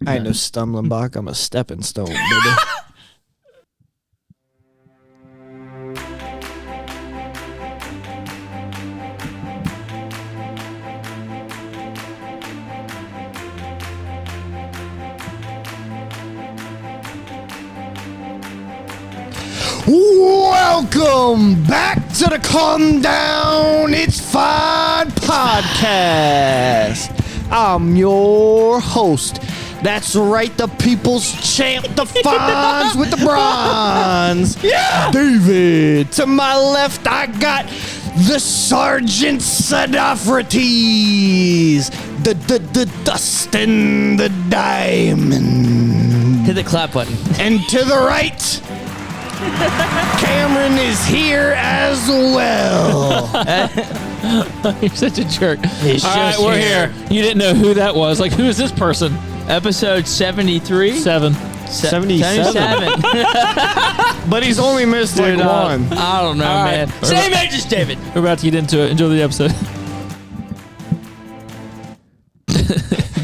I ain't no stumbling block. I'm a stepping stone, baby. Welcome back to the Calm Down It's Fine podcast. I'm your host. That's right, the people's champ, the Fonz with the bronze. Yeah, David. To my left, I got the Sergeant Sadafrates, the Dustin, the Diamond. Hit the clap button. And to the right, Cameron is here as well. You're such a jerk. He's All right, just we're here. here. You didn't know who that was. Like, who is this person? Episode 73? 77. But he's only missed like one. I don't know, All man. right. Same age as David. We're about to get into it. Enjoy the episode.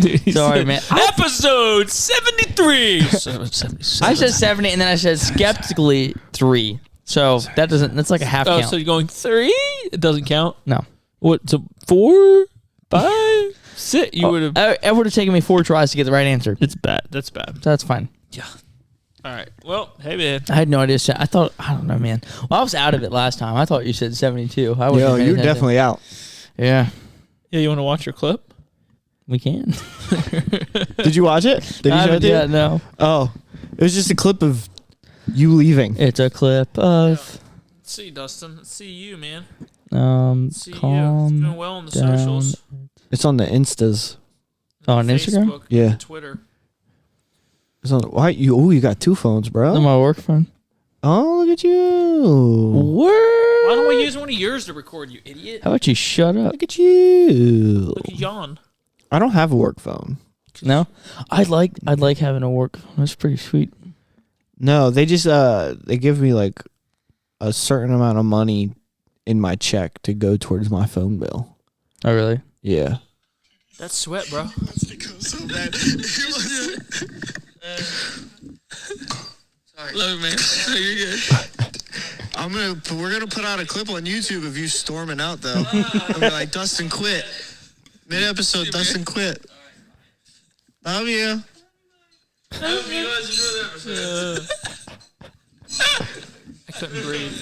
Dude, Sorry, man. Episode 73. 77. I said 70, and then I said skeptically 3. So that's like a half Oh, count. so you're going 3? It doesn't count? No. What, so 4? 5? 6? You would have. It would have taken me 4 tries to get the right answer. It's bad. That's bad. So that's fine. Yeah. All right. Well, hey, man. I had no idea. I don't know, man. Well, I was out of it last time. I thought you said 72. I wasn't Yo, paying you're attention. definitely out. Yeah, Yeah, you want to watch your clip? we can. Did you watch it? Did you show it to you? Yeah, no. Oh, it was just a clip of you leaving. It's a clip of Let's see, Dustin. Let's see you, man. See you. calm Doing well on the down. socials. It's on the Instas. On Instagram? Facebook, Yeah. and Twitter. It's on. Why you got 2 phones, bro? on my work phone. Oh, look at you. Word. Why don't we use one of yours to record, you idiot? How about you shut up? Look at you. Look at Jan. I don't have a work phone. No, I'd like having a work phone. That's pretty sweet. No, they just they give me like a certain amount of money in my check to go towards my phone bill. Oh, really? Yeah. That's sweat, bro. So bad. Sorry. Love it, man. No, you're good. We're gonna put out a clip on YouTube of you storming out though. I'm like, Dustin quit. Mid episode, Dustin quit. Love you. Hope you guys enjoy the episode. I couldn't breathe.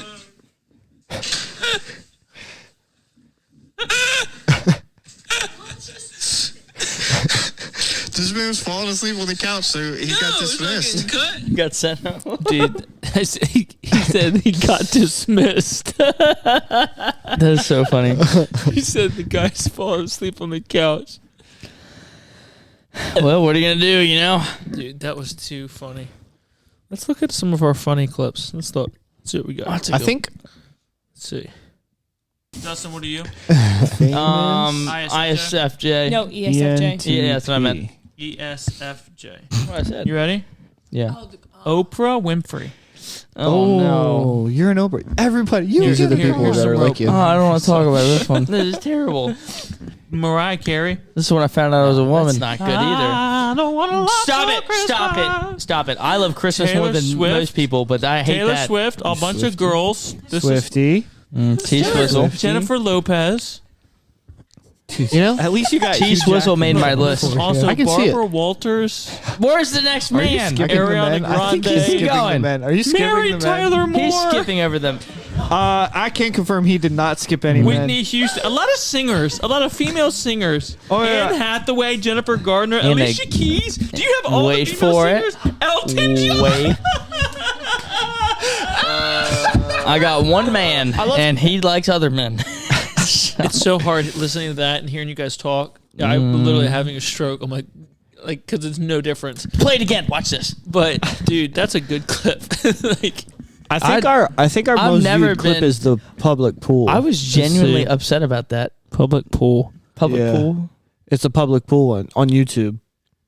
This man was falling asleep on the couch, so he got dismissed. You got sent home. Dude, he said he got dismissed. That is so funny. He said the guy's falling asleep on the couch. Well, what are you gonna do? You know. Dude, that was too funny. Let's look at some of our funny clips. Let's see what we got. That's a I good think Let's see. Dustin, what are you? ISFJ. No, ESFJ. Yeah, that's what I meant. ESFJ. What I said. You ready? Yeah. Oprah Winfrey. Oh, no. You're an Oprah. Everybody, these are the people here's that some are like you. Oh, I don't want to talk about this one. This is terrible. Mariah Carey. This is when I found out I was a woman. That's not good either. I don't want to Stop it. I love Christmas Taylor more than Swift. most people, but I hate Taylor that. Swift. A bunch of girls. This Swifty. T-Swizzle. is Jennifer Lopez. You know, at least you got T-Swizzle made my list. Also, I can see Barbara Walters. Where's the next Are you man? skipping the Ariana men? I think he's Grande. skipping the Going. men. Are you skipping Mary the men? Tyler Moore. He's skipping over them. I can confirm he did not skip any Whitney men. Houston. A lot of singers. A lot of female singers. Oh, yeah. Anne Hathaway, Jennifer Gardner, And Alicia Keys. Do you have all Wait the female for singers? Elton John. Wait. I got one man, and he likes other men. It's so hard listening to that and hearing you guys talk. I'm literally having a stroke. I'm like, because it's no difference. Play it again. Watch this. But dude, that's a good clip. Like, I think our I've most never viewed clip been- is the public pool. I was genuinely see. upset about that. public pool. Public Yeah. pool? It's a public pool one on YouTube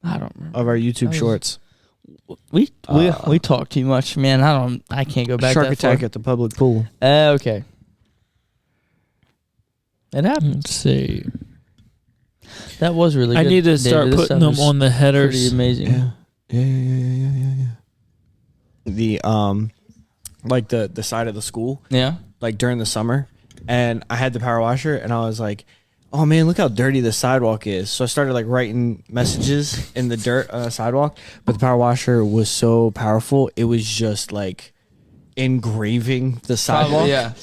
I don't remember. of our YouTube was- shorts. We talk too much, man. I can't go back Shark that attack far. at the public pool. Okay. It happens. Let's see. That was really I good. need to David. start This putting stuff them is on the pretty headers. amazing. Yeah. The like the side of the school, Yeah. like during the summer, and I had the power washer, and I was like, oh man, look how dirty the sidewalk is. So I started like writing messages in the dirt on the sidewalk, but the power washer was so powerful, it was just like engraving the sidewalk. Yeah.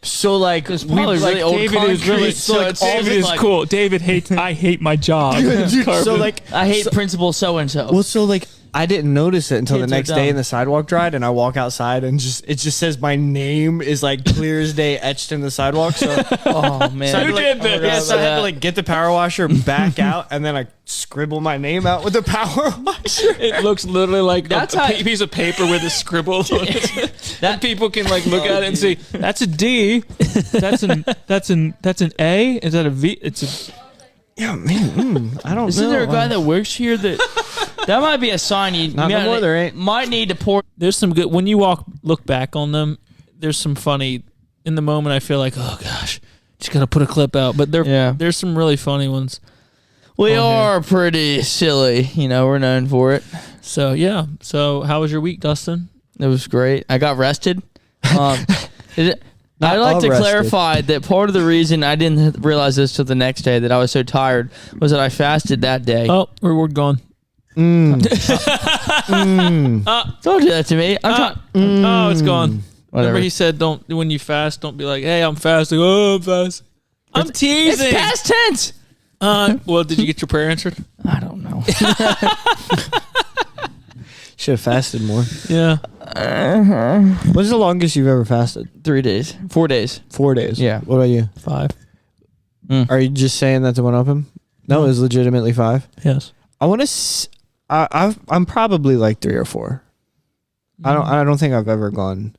So like It's probably like really old David is concrete, really so like it's all David this, is like, Cool. David hates. I hate my job. dude, so like I hate principal so and so. well, so like I didn't notice it until Kids the are next day, dumb. and the sidewalk dried, and I walk outside, and it just says my name is like clear as day etched in the sidewalk. So, Oh man. so I had to, Who like, did this? Yeah, so I had that. to like get the power washer back out, and then I scribble my name out with the power washer. It looks literally like That's a how- piece of paper with a scribble on it. That- People can like look at it and see that's a D. That's an A. Is that a V? It's a Yeah, man, I don't Isn't know. there a guy that works here that might be a sign you Not no more, there ain't. might need to pour. There's some good when you look back on them. There's some funny in the moment. I feel like, oh gosh, just gotta put a clip out. But there's some really funny ones. We on are pretty silly, we're known for it. So yeah. So how was your week, Dustin? It was great. I got rested. I'd like to arrested. clarify that part of the reason I didn't realize this till the next day that I was so tired was that I fasted that day. Oh, reward gone. Don't do that to me. I'm trying. Oh, it's gone. Whatever. Remember he said, "Don't when you fast, don't be like, hey, I'm fasting. Oh, I'm fasting. I'm It's teasing." past tense. Well, did you get your prayer answered? I don't know. Should have fasted more. Yeah. What's the longest you've ever fasted? 3 days. 4 days. 4 days. Yeah. What about you? 5. Are you just saying that to one up him? No, it was legitimately 5. Yes. I want to. I'm probably like 3 or 4. I don't think I've ever gone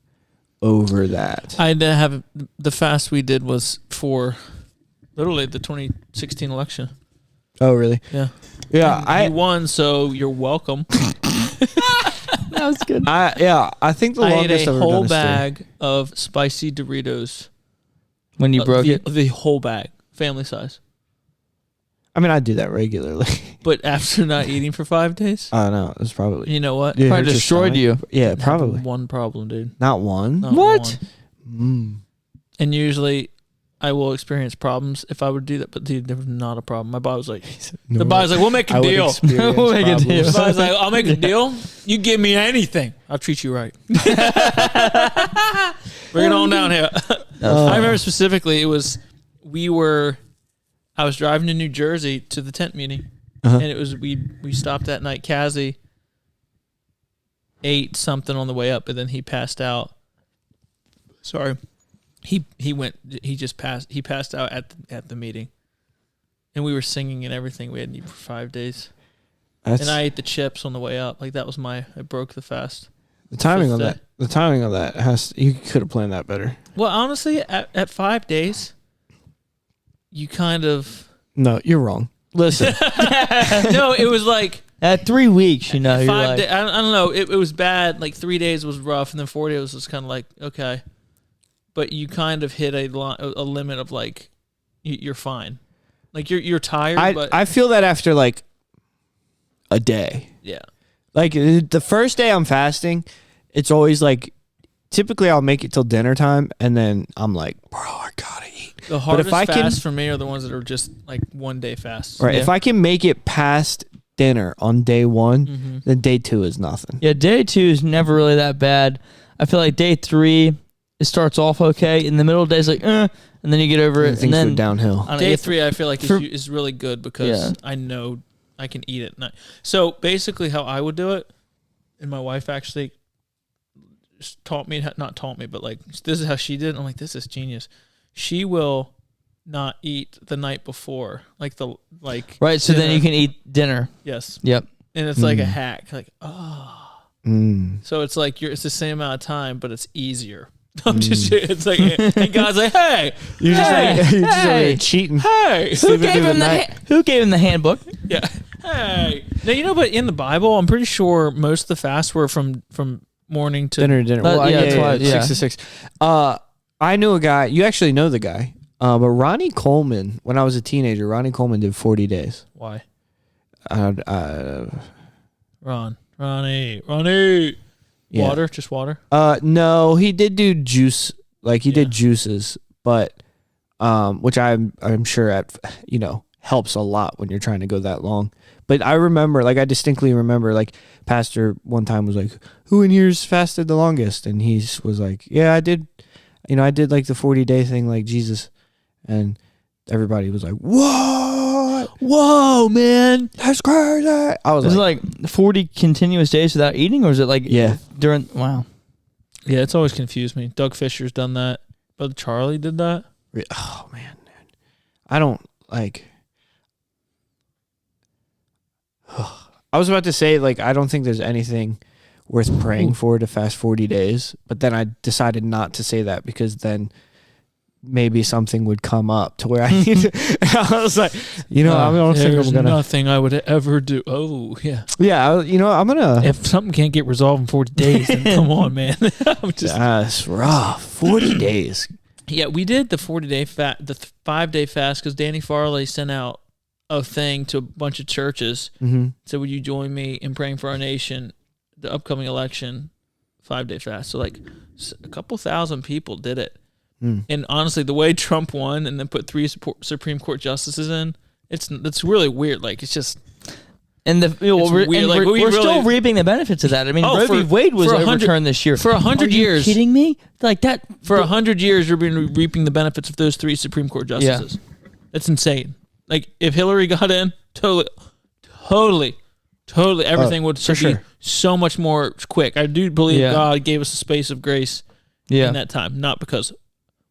over that. I did have the fast we did was for literally the 2016 election. Oh, really? Yeah. Yeah, And he won, so you're welcome. That was good. I think the I ate longest a I've ever whole done is 3. bag of spicy Doritos. When you broke it. The whole bag, family size. I mean, I do that regularly. But after not eating for 5 days, I don't know. It's probably. you know what? It Probably hurts your destroyed stomach. you. Yeah, Had probably. one problem, dude. Not one. Not What? one. And usually, I will experience problems if I would do that. But dude, there was not a problem. My body was like, the body's like, we'll make a deal. We'll make a deal. The body's like, I'll make a deal. You give me anything, I'll treat you right. Bring it on down here. I remember specifically, I was driving to New Jersey to the tent meeting, and it was we stopped that night. Kazi ate something on the way up, and then he passed out. Sorry, he passed out at the meeting, and we were singing and everything. We hadn't eaten for 5 days, and I ate the chips on the way up. Like that was I broke the fast. The timing fifth on day. that. The timing on that you could have planned that better. Well, honestly, at 5 days, you kind of No, you're wrong. Listen, no. It was like At 3 weeks, you're 5 like, days. I don't know. It was bad. Like 3 days was rough, and then 4 days was kind of like okay, but you kind of hit a limit of like you're fine. Like you're tired, but I feel that after like a day. yeah. Like the first day I'm fasting, it's always like typically I'll make it till dinner time, and then I'm like, bro, I gotta eat. The hardest I can- fasts for me are the ones that are just like 1 day fasts. Right. Yeah. If I can make it past dinner on day 1, Mm-hmm. then day 2 is nothing. yeah, day 2 is never really that bad. I feel like day 3, it starts off okay. In the middle of the day, it's like, and then you get over it. Things And then go downhill. I don't know, Day you- 3, I feel like is really good because Yeah. I know I can eat it. So basically, how I would do it, and my wife actually taught me, not taught me, but like this is how she did it. I'm like, this is genius. She will not eat the night before, like Right, so then dinner. you can eat dinner. Yes, Yep. and it's like a hack. Like Mm. so, it's like it's the same amount of time, but it's easier. I'm just it's like and God's like, hey, You're just Hey, like, you're just over hey. there cheating. hey, Who Sleeping gave, through the him the night. who gave him the handbook? yeah, hey. Now but in the Bible, I'm pretty sure most of the fasts were from morning to Dinner. Yeah, Well, that's why- 6 to 6. I knew a guy. You actually know the guy. But Ronnie Coleman, when I was a teenager, Ronnie Coleman did 40 days. Why? Yeah. Ronnie. Water, just water. No, he did do juice. Like he did juices, but which I'm sure helps a lot when you're trying to go that long. But I remember, like, I distinctly remember, like, Pastor one time was like, "Who in here's fasted the longest?" And he was like, "Yeah, I did. I did like the 40-day thing, like Jesus." And everybody was like, "What? Whoa, man. That's crazy!" I was Was it like, like 40 continuous days without eating, or is it like during? Wow. Yeah, it's always confused me. Doug Fisher's done that. Brother Charlie did that. "Oh man, dude. I don't like." I was about to say, like, I don't think there's anything worth praying for to fast 40 days, but then I decided not to say that because then maybe something would come up to where I need to. I was like, I don't think There's I'm gonna. nothing I would ever do. Oh, yeah. Yeah, I'm gonna. If something can't get resolved in 40 days, then come on, man. I'm just, That's rough. 40 days. yeah, we did the 40-day fast, the 5-day fast, because Danny Farley sent out a thing to a bunch of churches. Mm-hmm. Said, would you join me in praying for our nation, the upcoming election, 5-day fast? So like a couple thousand people did it. And honestly, the way Trump won and then put 3 Supreme Court justices in, it's really weird. Like, it's just. And we're really, still reaping the benefits of that. I mean, Roe v. Wade was overturned this year. For 100 years. Are you kidding me? Like that. For 100 years, you've been reaping the benefits of those 3 Supreme Court justices. Yeah. That's insane. Like, if Hillary got in, totally, everything would be so much more quick. I do believe God gave us a space of grace in that time, not because,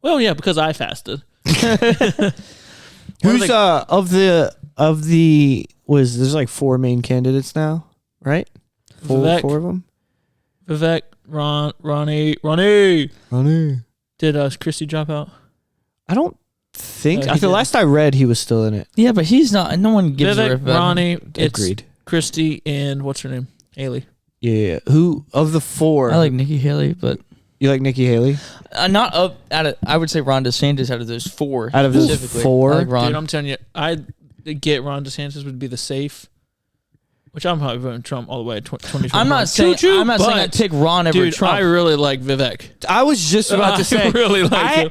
because I fasted. Who's there's like 4 main candidates now, right? Four of them. Vivek, Ronnie. Did Christie drop out? I don't think. I feel last I read he was still in it. Yeah, but he's not. No one gives a rip Vivek, about Ronnie. him. It's Agreed. Christie and what's her name? Haley. Yeah. Who of the 4? I like Nikki Haley, but you like Nikki Haley? I would say Ron DeSantis out of those 4. Out of those specifically. 4, I like Ron. Dude, I'm telling you, I get Ron DeSantis would be the safe. Which I'm probably voting Trump all the way at 2020. I'm not saying I'd pick Ron over Trump. I really like Vivek. I was just about to say,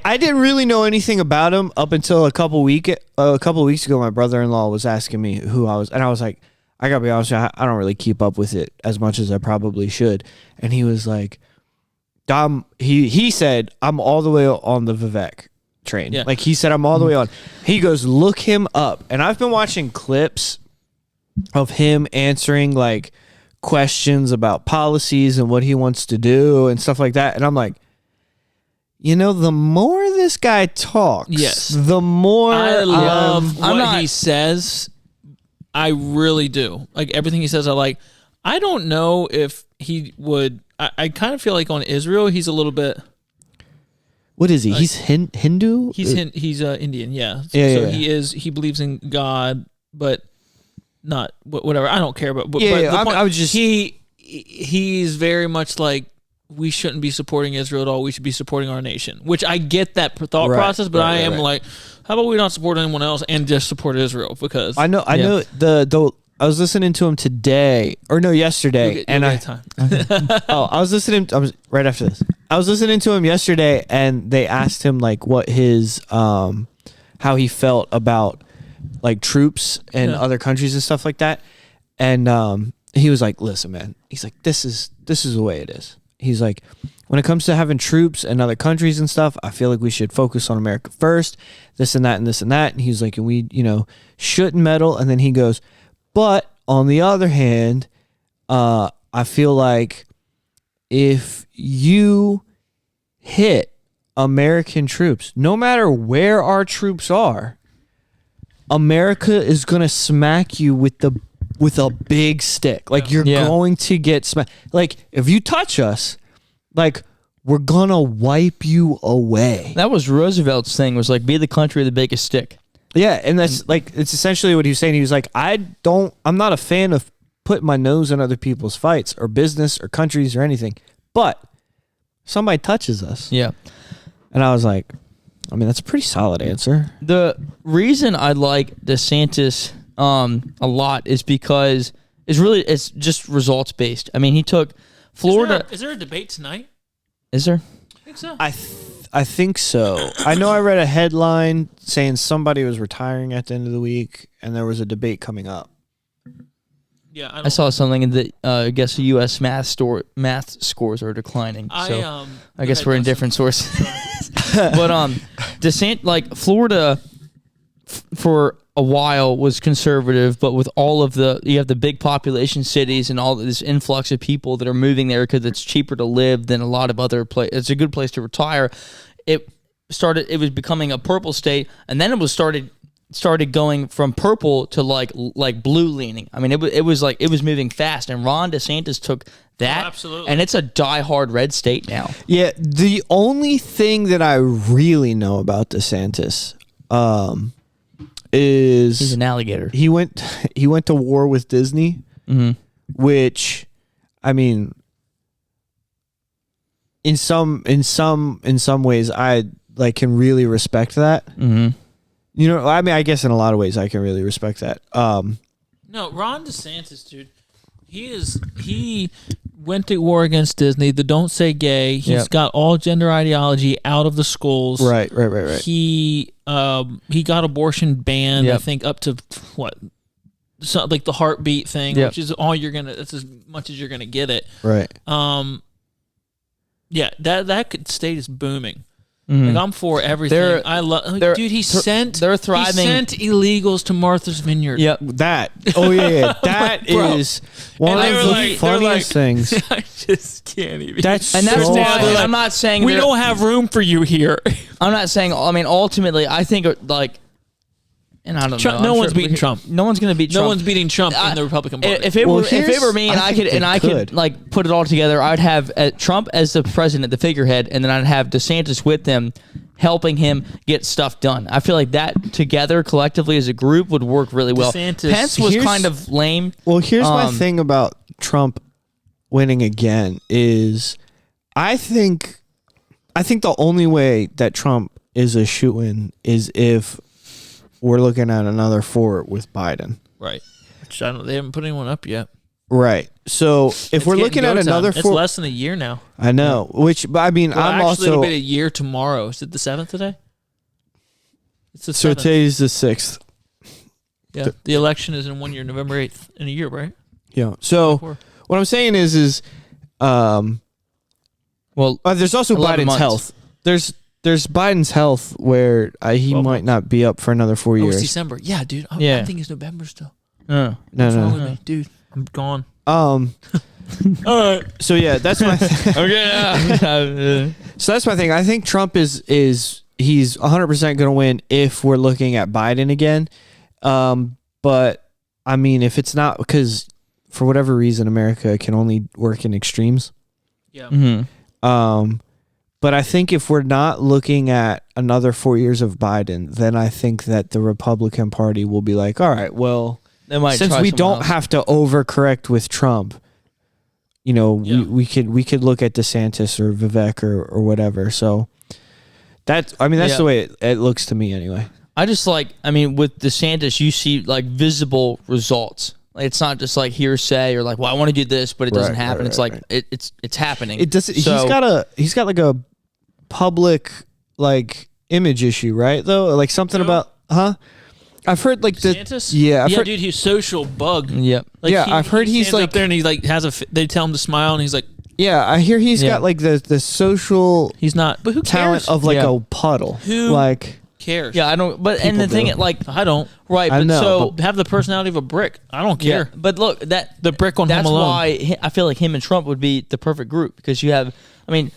I didn't really know anything about him up until a couple weeks ago. My brother-in-law was asking me who I was, and I was like, I gotta be honest with you, I don't really keep up with it as much as I probably should. And he was like, he said, I'm all the way on the Vivek train. Yeah. Like he said, I'm all the way on. He goes, look him up. And I've been watching clips of him answering like questions about policies and what he wants to do and stuff like that. And I'm like, the more this guy talks, the more I love what he says. I really do. Like everything he says, I like. I don't know if he would. I kind of feel like on Israel, he's a little bit. What is he? Like, he's Hindu. He's Indian. Yeah. So he is. He believes in God, but not whatever. I don't care about. But I was just he's very much like we shouldn't be supporting Israel at all. We should be supporting our nation. Which I get that thought process, but I am like, how about we not support anyone else and just support Israel? Because I know I was listening to him today, or no, yesterday, I was listening. I was right after this. I was listening to him yesterday, and they asked him like what his how he felt about like troops in other countries and stuff like that, and he was like, "Listen, man," he's like, "This is the way it is." He's like, when it comes to having troops in other countries and stuff, I feel like we should focus on America first, this and that and this and that. And he's like, and we, shouldn't meddle. And then he goes, but on the other hand, I feel like if you hit American troops, no matter where our troops are, America is going to smack you with a big stick. Like you're going to get smacked. Like if you touch us, like we're gonna wipe you away. That was Roosevelt's thing, was like, be the country with the biggest stick. Yeah, and that's like, it's essentially what he was saying. He was like, I'm not a fan of putting my nose in other people's fights or business or countries or anything, but somebody touches us. Yeah. And I was like, I mean, that's a pretty solid answer. The reason I like DeSantis a lot is because it's just results based. I mean, he took Florida. Is there a debate tonight? Is there? I think so. I think so. I know I read a headline saying somebody was retiring at the end of the week, and there was a debate coming up. Yeah, I saw something that I guess the U.S. math scores are declining. So I guess we're in different sources. But Florida for a while was conservative, but with all of you have the big population cities and all this influx of people that are moving there because it's cheaper to live than a lot of other places. It's a good place to retire. It was becoming a purple state, and then it was started going from purple to like blue leaning. I mean, it was moving fast, and Ron DeSantis took that, absolutely. and it's a diehard red state now. Yeah, the only thing that I really know about DeSantis is He's an alligator. he went to war with Disney, which, I mean, in some ways I can really respect that. You know, I mean, I guess in a lot of ways I can really respect that. No, Ron DeSantis, dude. He went to war against Disney. The Don't Say Gay. He's got all gender ideology out of the schools. Right. He got abortion banned. I think up to what, like the heartbeat thing, which is all you're gonna. That's as much as you're gonna get it. Right. Yeah, that state is booming. Like, I'm for everything. I love, dude. They're thriving. He sent illegals to Martha's Vineyard. Yep. That. Oh yeah. That is one of the funniest things. I just can't even. That's why I'm not saying we don't have room for you here. I'm not saying. I mean, ultimately, I think and I don't know. No one's beating Trump. No one's going to beat Trump. No one's beating Trump in the Republican Party. If it were me, and I could like put it all together, I'd have Trump as the president, the figurehead, and then I'd have DeSantis with them, helping him get stuff done. I feel like that together, collectively as a group, would work really well. Pence was kind of lame. Well, here's my thing about Trump winning again is, I think the only way that Trump is a shoo-in is if we're looking at another 4 with Biden. Right. Which they haven't put anyone up yet. Right. So if we're looking at another 4... It's less than a year now. I know. But I mean, I'm actually, also... it'll be a year tomorrow. Is it the 7th today? It's the 7th. So today's the 6th. Yeah. The election is in 1 year, November 8th, in a year, right? Yeah. So what I'm saying is there's also Biden's health. There's Biden's health where he might not be up for another 4 years. It's December. Yeah, dude. I think it's November still. No. Dude, I'm gone. All right. So yeah, that's my Okay. So that's my thing. I think Trump is he's 100% going to win if we're looking at Biden again. But I mean, if it's not, because for whatever reason America can only work in extremes. Yeah. But I think if we're not looking at another 4 years of Biden, then I think that the Republican Party will be like, all right, well, since we don't have to overcorrect with Trump, you know, we could look at DeSantis or Vivek or whatever. So that's the way it looks to me anyway. I just with DeSantis, you see like visible results. Like, it's not just like hearsay or like, well, I want to do this, but it doesn't happen. It's like it's happening. It does. So, he's got like a public like image issue, right? Though, like something about I've heard like DeSantis? Heard, dude, he's social bug. Yep. Like, I've heard he's like up there and he like they tell him to smile and he's like, yeah, I hear he's got like the social he's not, but who talent cares? of like a puddle. Who like cares? Yeah, I don't. But and the thing, like, I don't. Right, I but know, but have the personality of a brick. I don't care. Yeah, but look, the brick on Home Alone. Why I feel like him and Trump would be the perfect group, because you have, I mean,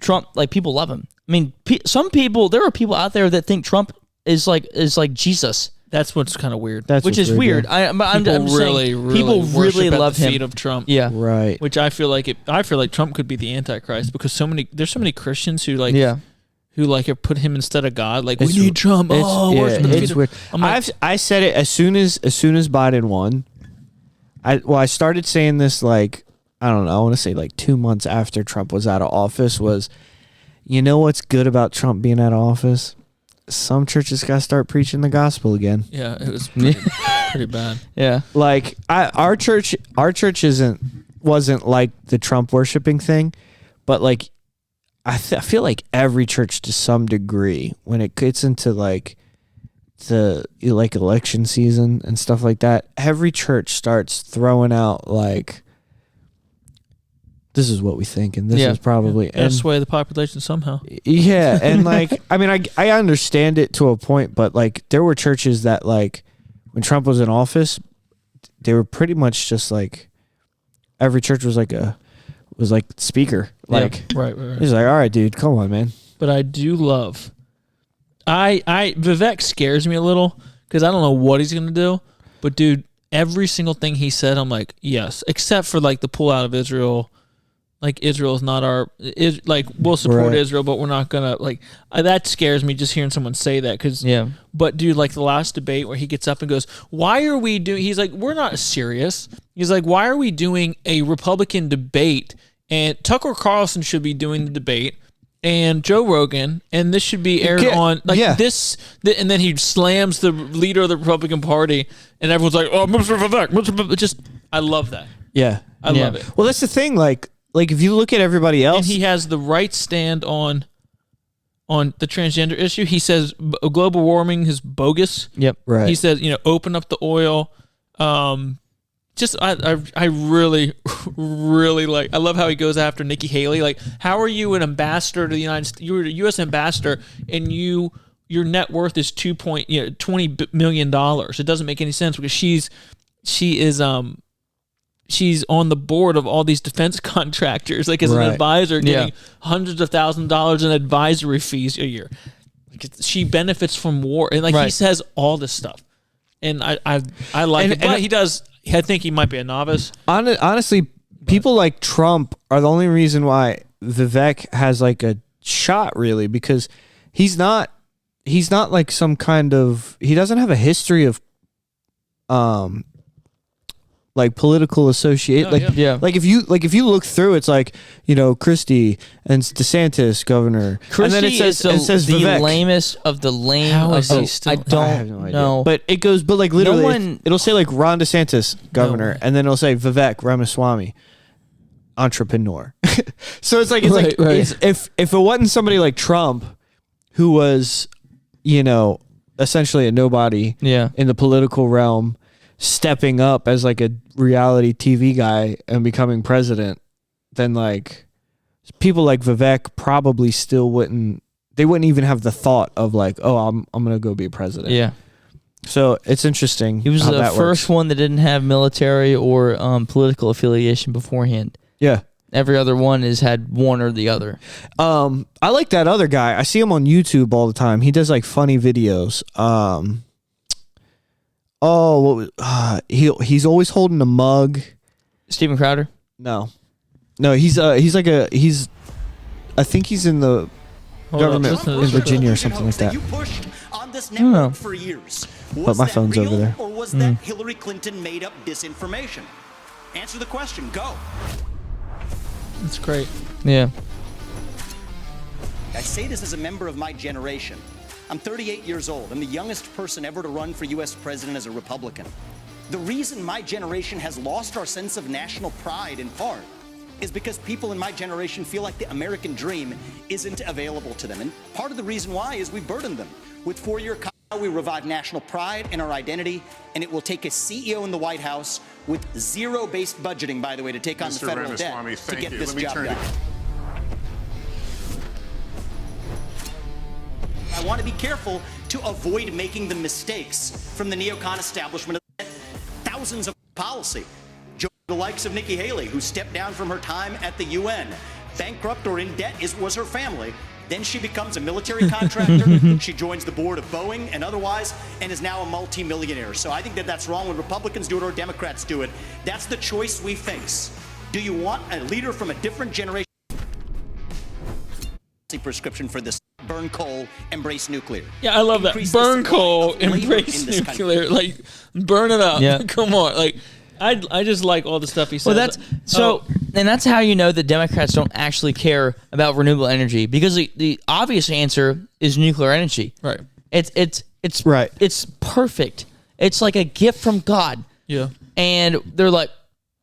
Trump, like, people love him. I mean, some people, there are people out there that think Trump is like Jesus. That's what's kind of weird. Which is weird. Yeah. I'm really people really love him. Feet of Trump. Yeah, right. Which I feel like Trump could be the Antichrist, because there's so many Christians who like have put him instead of God. Like, we need Trump. It's weird. I said it as soon as Biden won. I started saying this like, I don't know, I want to say like 2 months after Trump was out of office, was, you know what's good about Trump being out of office? some churches got to start preaching the gospel again. Yeah, it was pretty bad. Yeah. Like our church wasn't like the Trump worshiping thing, but like I feel like every church to some degree, when it gets into like the like election season and stuff like that, every church starts throwing out like, this is what we think, and this is probably Gotta sway the population somehow. yeah, and like I mean, I understand it to a point, but like there were churches that like when Trump was in office, they were pretty much just like every church was like speaker, like Right. he's like, all right, dude, come on, man. But I do love. Vivek scares me a little because I don't know what he's gonna do. But dude, every single thing he said, I'm like, yes, except for like the pull out of Israel. Like Israel is not like we'll support Israel, but we're not gonna like that scares me just hearing someone say that because But dude, like the last debate where he gets up and goes, "Why are we doing?" He's like, "We're not serious." He's like, "Why are we doing a Republican debate?" And Tucker Carlson should be doing the debate, and Joe Rogan, and this should be aired on like this. And then he slams the leader of the Republican Party, and everyone's like, "Oh, Mr. Vivek, just I love that. Yeah, I love it." Well, that's the thing, like if you look at everybody else, and he has the right stand on the transgender issue. He says global warming is bogus. Yep. Right. He says, open up the oil. Just I really, really like. I love how he goes after Nikki Haley. Like, how are you an ambassador to the United States? You're a U.S. ambassador, and your net worth is $20 million. It doesn't make any sense because she's on the board of all these defense contractors, like as an advisor, getting hundreds of thousands of dollars in advisory fees a year. Like she benefits from war, and he says all this stuff, and I like it. But he does. I think he might be a novice. Honestly, people like Trump are the only reason why Vivek has like a shot, really, because he's not like some kind of, he doesn't have a history of like political associate, like if you look through, it's like Christie and DeSantis governor, Christie and then it says the Vivek. lamest of the lame. How of is he the, still- I don't have no idea. know, But it goes, but like literally, No one- it'll say like Ron DeSantis governor, way. and then it'll say Vivek Ramaswamy entrepreneur. So it's like Right. if it wasn't somebody like Trump, who was essentially a nobody in the political realm, stepping up as like a reality TV guy and becoming president, then like people like Vivek probably still wouldn't even have the thought of like, oh, I'm gonna go be president. Yeah. So it's interesting. He was how the that first works. one that didn't have military or political affiliation beforehand. Yeah. Every other one has had one or the other. I like that other guy. I see him on YouTube all the time. He does like funny videos. He's always holding a mug. Steven Crowder? No, he's I think he's in the government in Virginia or something like that. You pushed on this know. network for years. Was my that phone's real, over there. or was that Hillary Clinton made up disinformation? Answer the question. Go. It's great. Yeah. I say this as a member of my generation. I'm 38 years old. I'm the youngest person ever to run for U.S. president as a Republican. The reason my generation has lost our sense of national pride, in part, is because people in my generation feel like the American dream isn't available to them. And part of the reason why is we burdened them with four-year college. We revive national pride and our identity, and it will take a CEO in the White House with zero-based budgeting, by the way, to take on the Mr. federal Ramaswamy, debt to thank get you. this Let me job turn done. I want to be careful to avoid making the mistakes from the neocon establishment of thousands of policy. The likes of Nikki Haley, who stepped down from her time at the UN. Bankrupt or in debt was her family. Then she becomes a military contractor. She joins the board of Boeing and otherwise, and is now a multimillionaire. So I think that that's wrong when Republicans do it or Democrats do it. That's the choice we face. Do you want a leader from a different generation? Prescription for this: burn coal, embrace nuclear. Yeah, I love that. Increase the Burn supply coal, of labor embrace in this country. nuclear. Like, burn it up. Yeah. Come on. Like, I just like all the stuff he says. Well, that's so, and that's how you know that Democrats don't actually care about renewable energy, because the obvious answer is nuclear energy. Right. It's Right. It's perfect. It's like a gift from God. Yeah. And they're like,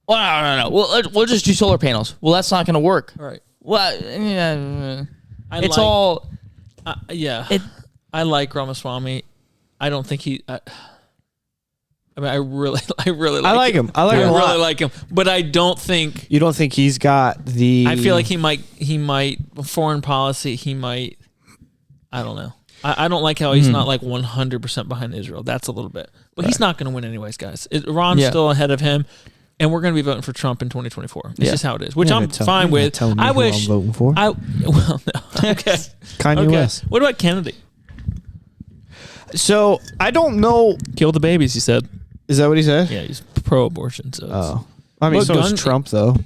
well, no. We'll just do solar panels. Well, that's not going to work. Right. Well, yeah. It's like- all. Yeah. It- I like Ramaswamy. I don't think he. I mean, I really like. I like him. I like I him a really lot. like him, but I don't think. You don't think he's got the? I feel like he might foreign policy. He might. I don't know. I don't like how he's not like 100% behind Israel. That's a little bit, but he's not going to win anyways, guys. Iran's Yeah. still ahead of him, and we're going to be voting for Trump in 2024. It's Yeah. just how it is, which You're I'm gonna tell- fine you're gonna with. tell me I who wish. I'm voting for. Well, no. Okay. Kanye Okay. West. What about Kennedy? So I don't know. Kill the babies, he said. Is that what he said? Yeah, he's pro-abortion. So it's- Oh, I mean, Look, so is gun- Trump though.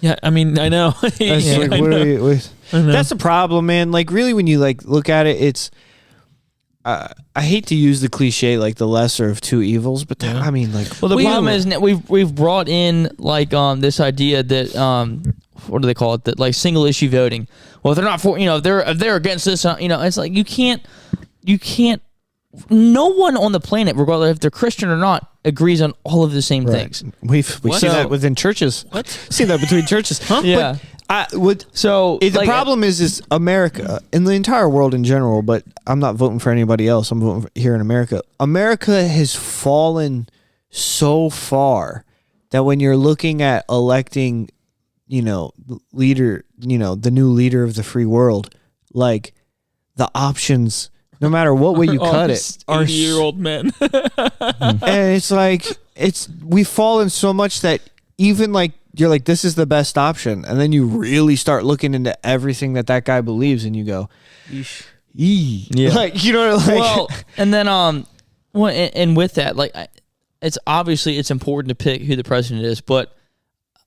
yeah, I mean, I know. That's Yeah, like, I what know. are you, what- I know. That's the problem, man. Like, really, when you like look at it, it's. I hate to use the cliche like the lesser of two evils, but I mean, like, Well, the Well, problem is we've brought in like this idea that what do they call it, that like single issue voting. Well, if they're not for, if they're against this, it's like you can't. No one on the planet, regardless if they're Christian or not, agrees on all of the same things. we've What? seen So- that within churches. What? Seen that between churches. Yeah. But I would. So The like, problem is America and the entire world in general, but I'm not voting for anybody else. I'm voting for here in America. America has fallen so far that when you're looking at electing, leader, the new leader of the free world, like the options, no matter what way you All cut these it, are 80-year-old men. and it's like we've fallen so much that even like you're like, this is the best option, and then you really start looking into everything that guy believes, and you go, Eee. Yeah. Like, you know, like, well, and then and with that, like, it's obviously it's important to pick who the president is, but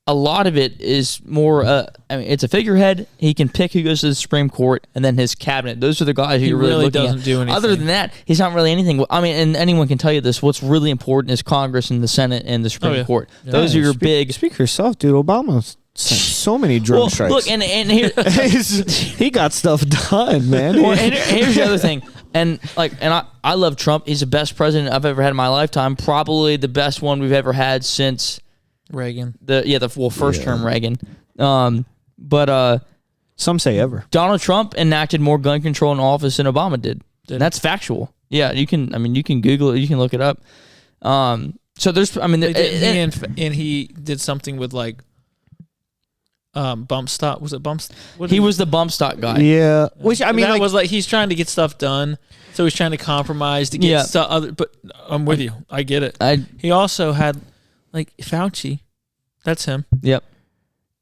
a lot of it is more. I mean, it's a figurehead. He can pick who goes to the Supreme Court, and then his cabinet. Those are the guys who He you're really really looking doesn't at. do anything. Other than that, he's not really anything. I mean, and anyone can tell you this. What's really important is Congress and the Senate and the Supreme yeah. Court. Yeah. Those are your big. Speak for yourself, dude. Obama sent so many drone Well, strikes. look, and here. he got stuff done, man. Well, and here's the other thing, and I love Trump. He's the best president I've ever had in my lifetime. Probably the best one we've ever had since Reagan. the first term Reagan. But Some say ever. Donald Trump enacted more gun control in office than Obama did. And that's factual. Yeah, you can Google it. You can look it up. So there's, I mean, And he did something with like bump stop. Was it bumps? he was the bump stock guy. Yeah. Which, I mean, that like, was like he's trying to get stuff done, so he's trying to compromise to get Yeah. stuff. But I'm with you. I get it. He also had like Fauci. That's him. Yep.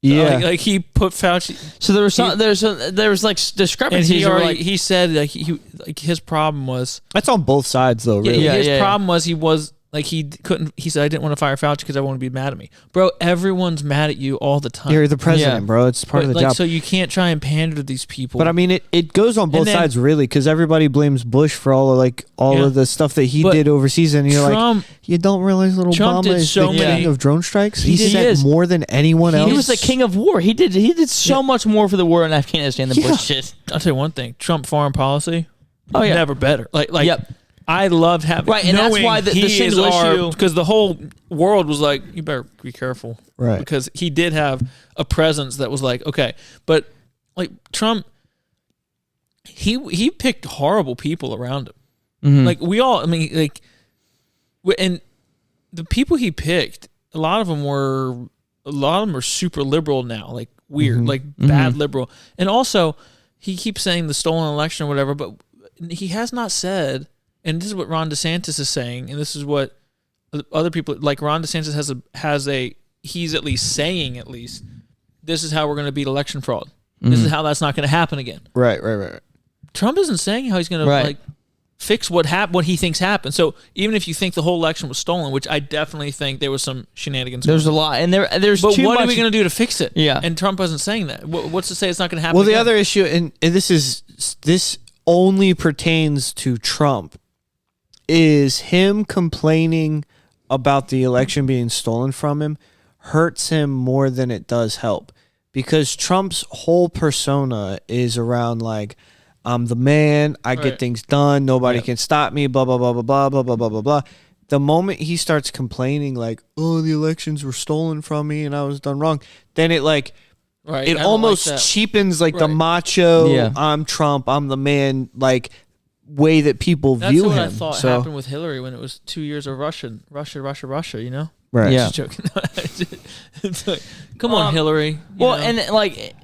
yeah. Like he put Fauci, So there was some, there was like and discrepancies. he where, already like, he said like his problem was That's on both sides, though, really. his yeah. problem was he was. Like he couldn't. He said, "I didn't want to fire Fauci because I want to be mad at me, bro." Everyone's mad at you all the time. You're the president, Yeah. bro. It's part of the like, job. so you can't try and pander to these people. But I mean, it goes on both then- sides, really, because everybody blames Bush for all Yeah. of the stuff that he But did overseas, and you're Trump, like, you don't realize little Trump Obama did is so the many- king of drone strikes. He He sent is. more than anyone else. he was the king of war. He did so much more for the war in Afghanistan than Yeah. Bush did. I'll tell you one thing: Trump foreign policy. Oh, yeah. never better. Like Yep. I loved having Right, and that's knowing why the he single is issue- because the whole world was like, you better be careful, Right. Because he did have a presence that was like, okay, but like Trump, he picked horrible people around him. Mm-hmm. Like we all, I mean, like, and the people he picked, a lot of them were super liberal now, like weird, like bad liberal, and also he keeps saying the stolen election or whatever, but he has not said. And this is what Ron DeSantis is saying, and this is what other people like. Ron DeSantis has a he's at least saying this is how we're going to beat election fraud. This is how that's not going to happen again. Right. Trump isn't saying how he's going to like fix what he thinks happened. So even if you think the whole election was stolen, which I definitely think there was some shenanigans. There's a lot, and there's but too what much. are we going to do to fix it? Yeah. And Trump isn't saying that. What's to say it's not going to happen? Well, the again? other issue, and this only pertains to Trump, is him complaining about the election being stolen from him hurts him more than it does help, because Trump's whole persona is around like, I'm the man. I get Right. things done. Nobody Yep. can stop me. Blah blah blah blah blah blah blah blah blah blah. The moment he starts complaining, like, "Oh, the elections were stolen from me and I was done wrong," then it like Right. it I don't almost like that. cheapens like the Right. macho. Yeah. I'm Trump. I'm the man. Like way that people That's view what him. I thought so happened with Hillary when it was 2 years of Russia. You know. right. Yeah. Just joking. It's like, come on, Hillary. you Well, know? and like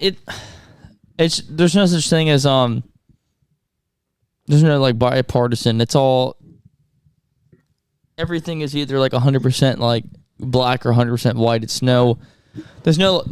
it's there's no such thing as there's no like bipartisan. It's all everything is either like 100% like black or 100% white. It's no. There's no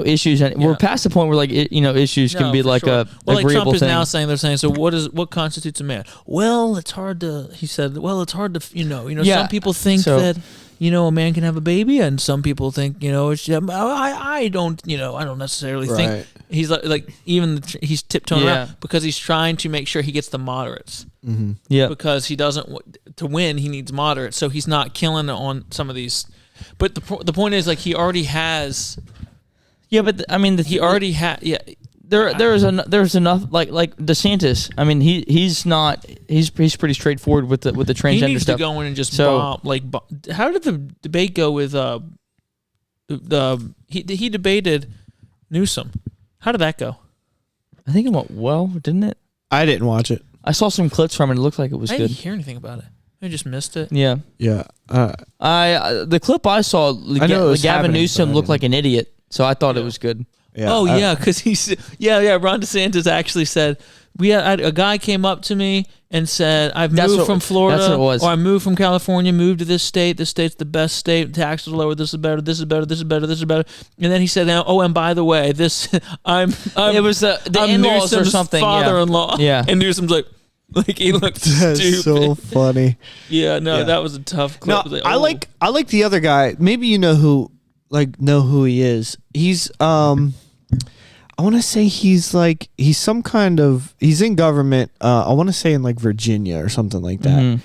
issues. We're past the point where like issues can No, be for like sure. a well, like agreeable Trump is thing. now saying so what constitutes a man? Well, it's hard to. He said, well, it's hard to. Yeah. Some people think So- that a man can have a baby, and some people think it's. I don't. I don't necessarily Right. think. He's like even he's tiptoeing Yeah. around because he's trying to make sure he gets the moderates. Yeah. Because he doesn't to win, he needs moderates, so he's not killing on some of these. But the point is, like, he already has. Yeah, but I mean, He already had. Yeah. there's enough like DeSantis. I mean, he's pretty straightforward with the He transgender needs stuff. to go in and just So- bomb. How did the debate go with he debated Newsom? How did that go? I think it went well, didn't it? I didn't watch it. I saw some clips from it. It looked like it was I good. didn't hear anything about it. I just missed it. Yeah. Yeah. The clip I saw, I know it was Gavin happening, Newsom but I looked didn't- like an idiot. So I thought it was good. Yeah. Oh yeah, because he's Ron DeSantis actually said a guy came up to me and said, "I've That's moved what- from Florida, that's what it was. or I moved from California, moved to this state. This state's the best state. Taxes are lower. This is better. This is better. This is better. This is better." And then he said, "Oh, and by the way, this I'm It was the I'm in-laws or Newsom's something. Yeah. father-in-law." Yeah. and Newsom's like he looked That's stupid. so funny. Yeah, no, Yeah. that was a tough clip. No, I was I oh. like the other guy. Maybe you know who he is. He's I want to say he's some kind of he's in government. I want to say in like Virginia or something like that.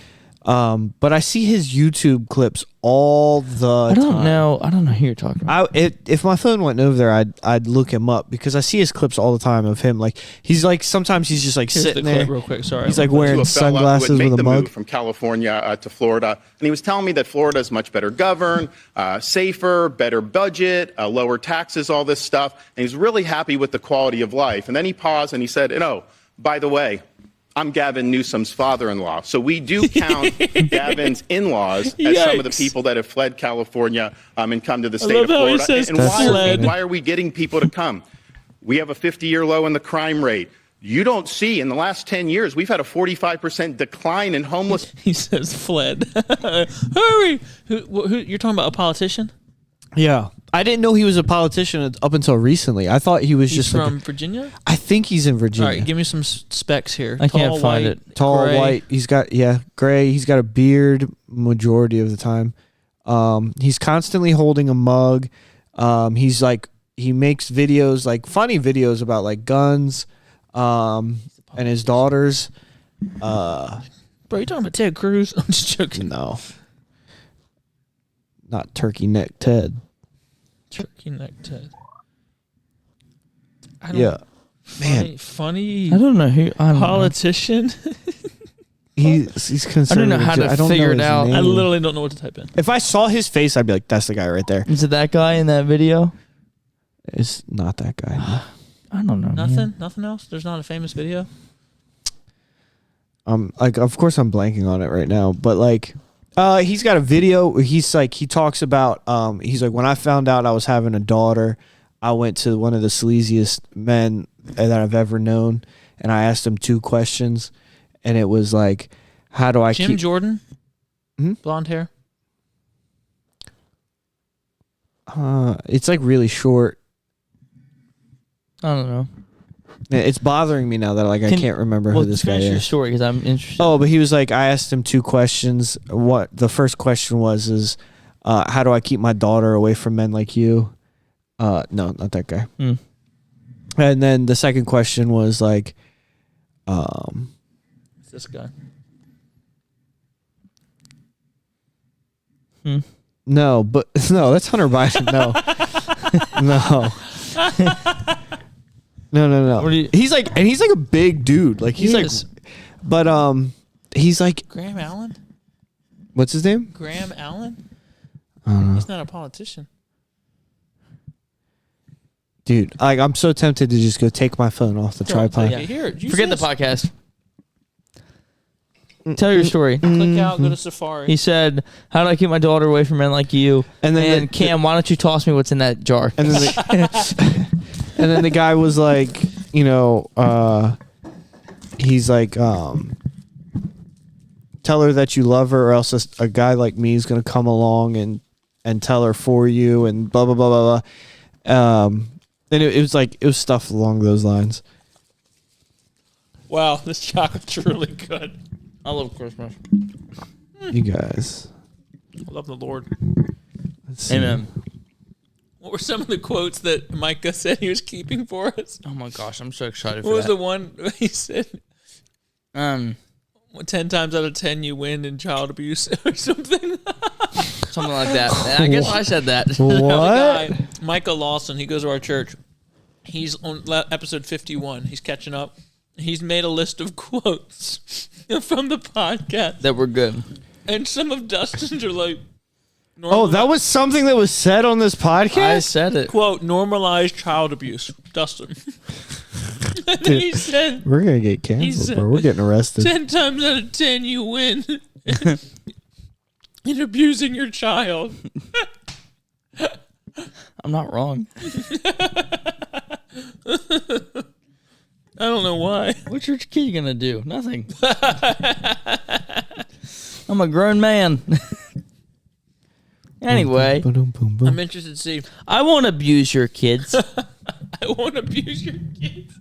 But I see his YouTube clips all the I don't time. know. I don't know who you're talking about. If my phone went over there, I'd look him up because I see his clips all the time of him. Like he's like sometimes he's just like Here's sitting the clip there. real quick. Sorry, He's like to wearing a fella who sunglasses had made with a the mug. move from California to Florida, and he was telling me that Florida is much better governed, safer, better budget, lower taxes, all this stuff, and he's really happy with the quality of life. And then he paused and he said, by the way, I'm Gavin Newsom's father-in-law. So we do count Gavin's in-laws as some of the Yikes. people that have fled California and come to the I state love of how he Florida. says And fled. why are we getting people to come? We have a 50-year low in the crime rate. You don't see in the last 10 years, we've had a 45% decline in homeless. He says fled. Hurry! Who you're talking about? A politician? Yeah, I didn't know he was a politician up until recently. I thought he was He's just like from Virginia. I think he's in All Virginia. right, give me some specs here. I can't Tall, find white, it. Tall, gray. white. He's got gray. He's got a beard majority of the time. He's constantly holding a mug. He's like he makes videos like funny videos about like guns, and his daughters. Bro, you talking about Ted Cruz? I'm just joking. No, not Turkey Neck Ted. Turkey neck Ted. I don't, Yeah, man, funny I don't know who. I don't know. politician. he's conservative. I don't know how to I don't figure know it his out. name. I literally don't know what to type in. If I saw his face, I'd be like, "That's the guy right there." Is it that guy in that video? It's not that guy. no. I don't know. man. Nothing. Nothing else. There's not a famous video. Like of course I'm blanking on it right now, but like he's got a video where he's like he talks about he's like when I found out I was having a daughter, I went to one of the sleaziest men that I've ever known and I asked him 2 questions and it was like how do I Jim keep Jordan. Hmm? Blonde hair. it's like really short. I don't know. It's bothering me now that like I can't remember who this guy finish your is. story because I'm interested. Oh, but he was like, I asked him 2 questions. What the first question was how do I keep my daughter away from men like you? No, not that guy. Hmm. And then the second question was like, It's this guy. no, but no, that's Hunter Biden. No, no. No. What do you- He's like a big dude. Like he's He like, is. but he's like, Graham Allen? what's his name? Graham Allen? I don't know. He's not a politician. Dude, I'm so tempted to just go take my phone off the tripod. Yeah. Here, you Forget the said- podcast. Tell your story. Click out, go to Safari. He said, "How do I keep my daughter away from men like you?" And then Cam, why don't you toss me what's in that jar? And then and then the guy was like, he's like, tell her that you love her, or else a guy like me is gonna come along and tell her for you, and blah blah blah blah blah. And it was stuff along those lines. Wow, this chocolate's really good. I love Christmas. You guys, I love the Lord. let's see. Amen. What were some of the quotes that Micah said he was keeping for us? Oh my gosh, I'm so excited What for was that. the one he said? 10 times out of 10 you win in child abuse or something. Something like that. I guess I said that. What? Guy, Micah Lawson, he goes to our church. He's on episode 51. He's catching up. He's made a list of quotes from the podcast. That we're good. And some of Dustin's are like, Oh, that was something that was said on this podcast? I said it. quote, normalize child abuse. Dustin. And then he said, We're gonna get canceled, He's- bro. We're getting arrested. 10 times out of 10 you win in abusing your child. I'm not wrong. I don't know why. What's your kid gonna do? Nothing. I'm a grown man. Anyway, Boom, boom, boom. I'm interested to see. I won't abuse your kids. I won't abuse your kids.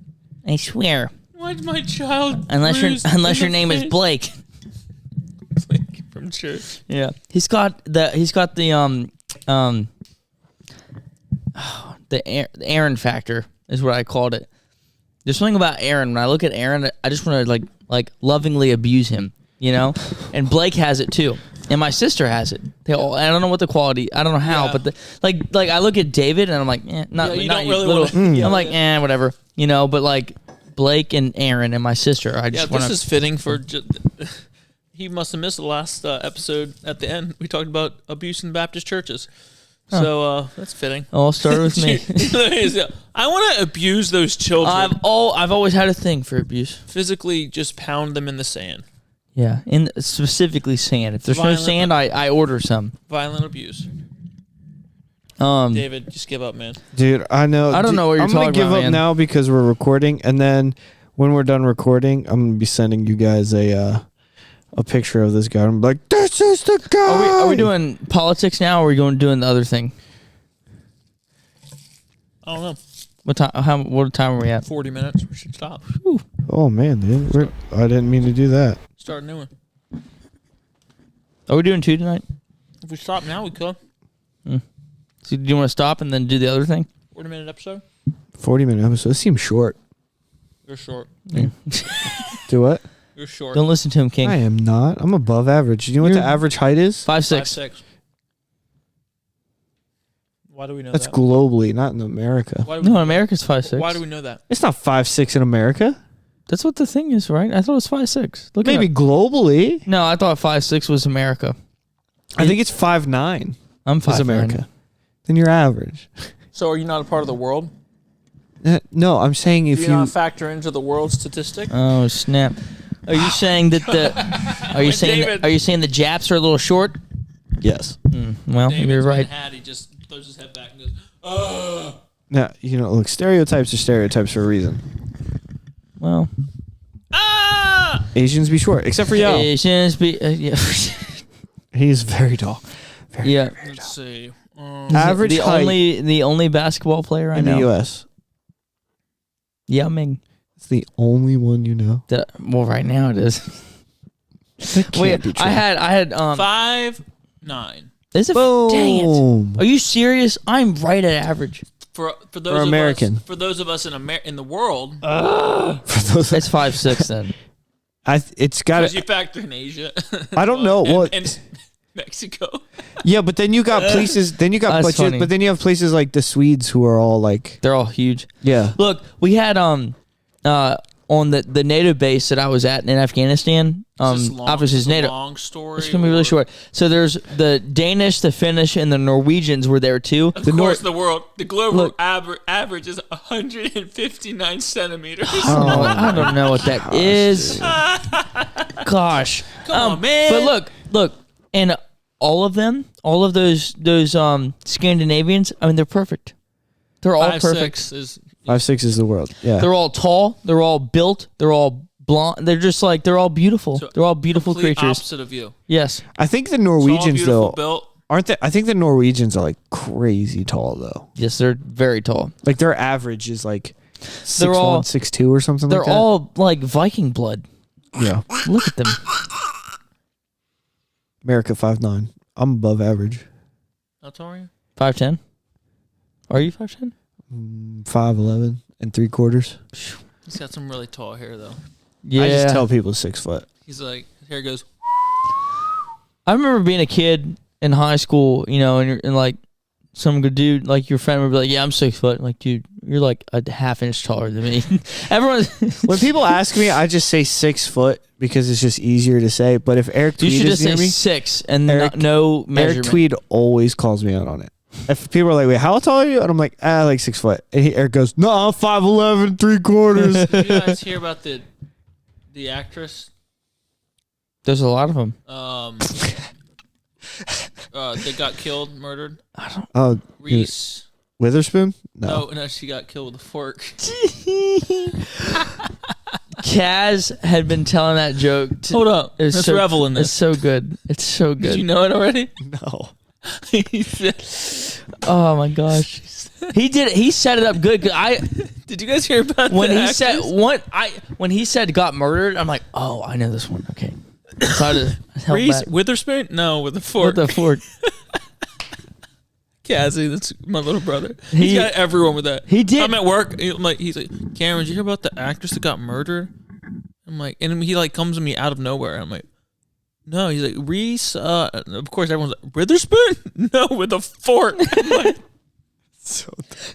I swear. Why's my child Unless bruised in your the name is face? Blake. Blake from church. Yeah. He's got the Aaron factor is what I called it. There's something about Aaron. When I look at Aaron, I just want to like lovingly abuse him, you know? And Blake has it too. And my sister has it. They all, I don't know what the quality. I don't know how, Yeah. but like I look at David and I'm like, not, Yeah, you not don't you, really little. wanna- yeah, I'm like, yeah. whatever, you know. But like Blake and Aaron and my sister, I Yeah, just this want is fitting for. He must have missed the last episode at the end. We talked about abuse in Baptist churches. So that's fitting. All started with me. I want to abuse those children. I've always had a thing for abuse. Physically just pound them in the sand. Yeah, in specifically sand. If there's Violent- no sand, I order some. Violent abuse. Um, David, just give up, man. Dude, I know. I don't know what you're I'm gonna talking give about, up man. now because we're recording, and then when we're done recording, I'm gonna be sending you guys a picture of this guy. I'm like, this is the guy. are we doing politics now, or are we doing the other thing? I don't know. What time? What time are we at? 40 minutes. We should stop. Oh man, dude, I didn't mean to do that. Start a new one. Are we doing 2 tonight? If we stop now, we could. So do you want to stop and then do the other thing? 40-minute episode. 40-minute episode. It seems short. You're short. Do what? You're short. Don't listen to him, King. I am not. I'm above average. Do you know what the average height is? 5'6". 5'6". Why do we know That's that? globally, not in America. Why do we No, America's 5'6". Why do we know that? It's not 5'6" in America. That's what the thing is, right? I thought it was 5'6". Look Maybe it up. globally. No, I thought 5'6" was America. I think it's 5'9". I'm Is 5'9". America. Then you're average. So are you not a part of the world? No, I'm saying if Do you not factor into the world statistic? Oh snap! Are you saying that the? Are you saying? David. Are you saying the Japs are a little short? yes. Well, David's you're been right. had, he just throws his head back and goes, "Ugh." Now, look, stereotypes are stereotypes for a reason. Well, Ah! Asians be short, except for Yao. Asians be yeah. He's very tall. Yeah. Let's see. Average the height the only basketball player I in know. the U.S. Yao Ming. It's the only one you know. Well, right now it is. That can't be true. I had 5'9". Is it? Boom. Dang it! Are you serious? I'm right at average. For those For of American. us, for those of us in the world, For those, It's 5'6" then. it's got because to. you factor in Asia. I don't know. And- Well, and Mexico. Yeah, but then you got places. Then you got That's but funny. but then you have places like the Swedes who are all like, They're all huge. yeah. Look, we had on the NATO base that I was at in Afghanistan. Obviously it's NATO. Long story. It's gonna be really short. So there's the Danish, the Finnish, and the Norwegians were there too. Of course, the global average is 159 centimeters. Oh, I don't know what that is. Gosh, Come on, man. But look, and all of those Scandinavians. I mean, they're perfect. They're all perfect. 5'6" is 5'6" is the world. Yeah. They're all tall. They're all built. They're all blonde. They're just like they're all beautiful. So they're all beautiful complete creatures. opposite of you. Yes. I think the Tall, Norwegians beautiful though built. aren't they? I think the Norwegians are like crazy tall though. Yes, they're very tall. Like their average is like 6'1", They're all- 6'2", or something They're like that. all like Viking blood. Yeah. Look at them. America 5'9". I'm above average. How tall are you? 5'10". Are you 5'10"? 5'11" and 3/4. He's got some really tall hair though. Yeah. I just tell people 6 foot. He's like, his hair goes. I remember being a kid in high school, you know, and like some good dude, like your friend would be like, "Yeah, I'm 6 foot." I'm like, dude, you're like a half inch taller than me. Everyone, When people ask me, I just say 6 foot because it's just easier to say. But if Eric you Tweed should is just near say me, 6 and Eric- no Eric measurement. Tweed always calls me out on it. If people are like, "Wait, how tall are you?" and I'm like, like 6 foot," and Eric goes, "No, I'm 5'11", 3/4." Did you guys hear about the actress? There's a lot of them. They got killed, murdered. Oh, Reese. Witherspoon? No, she got killed with a fork. Kaz had been telling that joke. Hold up. It's Let's so, revel in It's this. so good. It's so good. Did you know it already? No. He said- Oh my gosh. He did it. He set it up good. 'Cause Did you guys hear about when the he said actress? when he said got murdered, I'm like, oh, I know this one. Okay. So I just held Reese back. Witherspoon? No, with a fork. With the fork. Cassie, that's my little brother. He- He's got everyone with that. He did. I'm at work. He's like, Cameron, did you hear about the actress that got murdered? I'm like, and he like comes to me out of nowhere. I'm like, no. He's like, Reese. Of course, everyone's like, Witherspoon? No, with a fork. I'm like,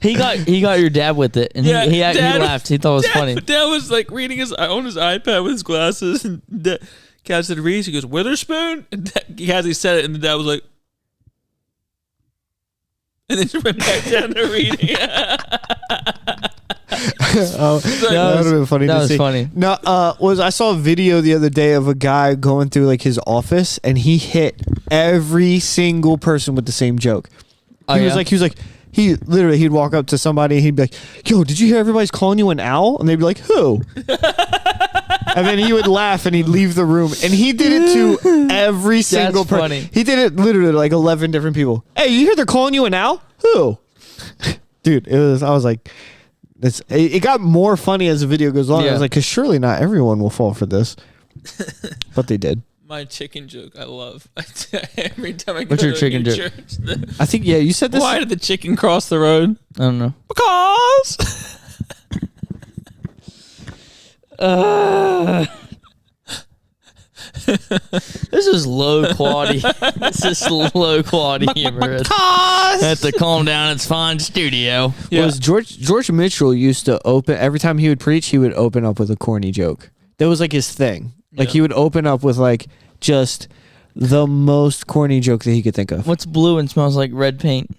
He got your dad with it, and Yeah, he Dad- laughed. He thought it was funny. Dad was like reading on his iPad with his glasses, and Cassie said Reese. He goes, Witherspoon? And Cassie said it, and the dad was like, and then she went back down to reading. Oh, that would have been funny that to was see. funny. No, I saw a video the other day of a guy going through like his office, and he hit every single person with the same joke. Oh, He yeah? was like, he'd walk up to somebody and he'd be like, "Yo, did you hear everybody's calling you an owl?" And they'd be like, "Who?" And then he would laugh and he'd leave the room. And he did it to every single person. funny. He did it literally to like 11 different people. "Hey, you hear they're calling you an owl? Who?" Dude, I was like, it got more funny as the video goes on. I Yeah. was like, because surely not everyone will fall for this. But they did. My chicken joke, I love. Every time I go What's your to a chicken new joke? church, I think, yeah, you said this. why did the chicken cross the road? I don't know. Because. This is low quality. This is low quality humor. I have to calm down. It's fine studio. Was George Mitchell used to open, every time he would preach, he would open up with a corny joke. That was like his thing. Like he would open up with like just the most corny joke that he could think of. What's blue and smells like red paint?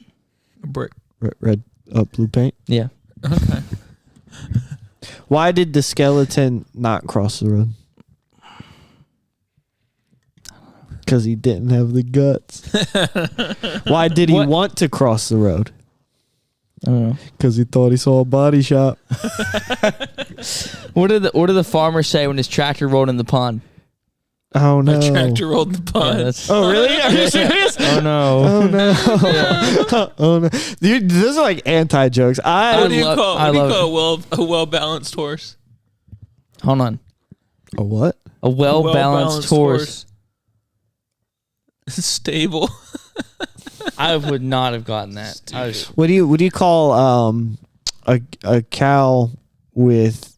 A brick. Red blue paint. Yeah. Okay. Why did the skeleton not cross the road? Because he didn't have the guts. Why did he What? want to cross the road? I don't know. Because he thought he saw a body shop. What did the farmer say when his tractor rolled in the pond? Oh no! My tractor rolled the Yeah, pond. that's, Oh really? Are you serious? oh no. Oh no! Oh no! Dude, those are like anti jokes. What do you love- call? I What do you love call a well balanced horse? Hold on. A what? A well balanced horse. Stable. I would not have gotten that. I was, What do you call a cow with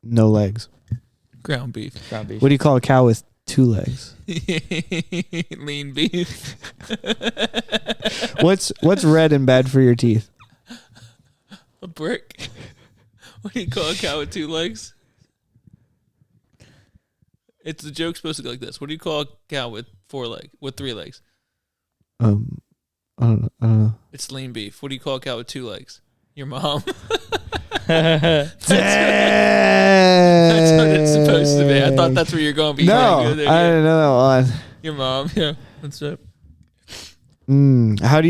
no legs? Ground beef. ground beef. What do you call a cow with 2 legs? Lean beef. What's red and bad for your teeth? A brick. What do you call a cow with 2 legs? It's the joke's supposed to go like this. What do you call a cow with 3 legs? I don't know. It's lean beef. What do you call a cow with 2 legs? Your mom. That's what it's supposed to be. I thought that's where you're going. No, I didn't know that one. Your mom. Yeah, that's it. How do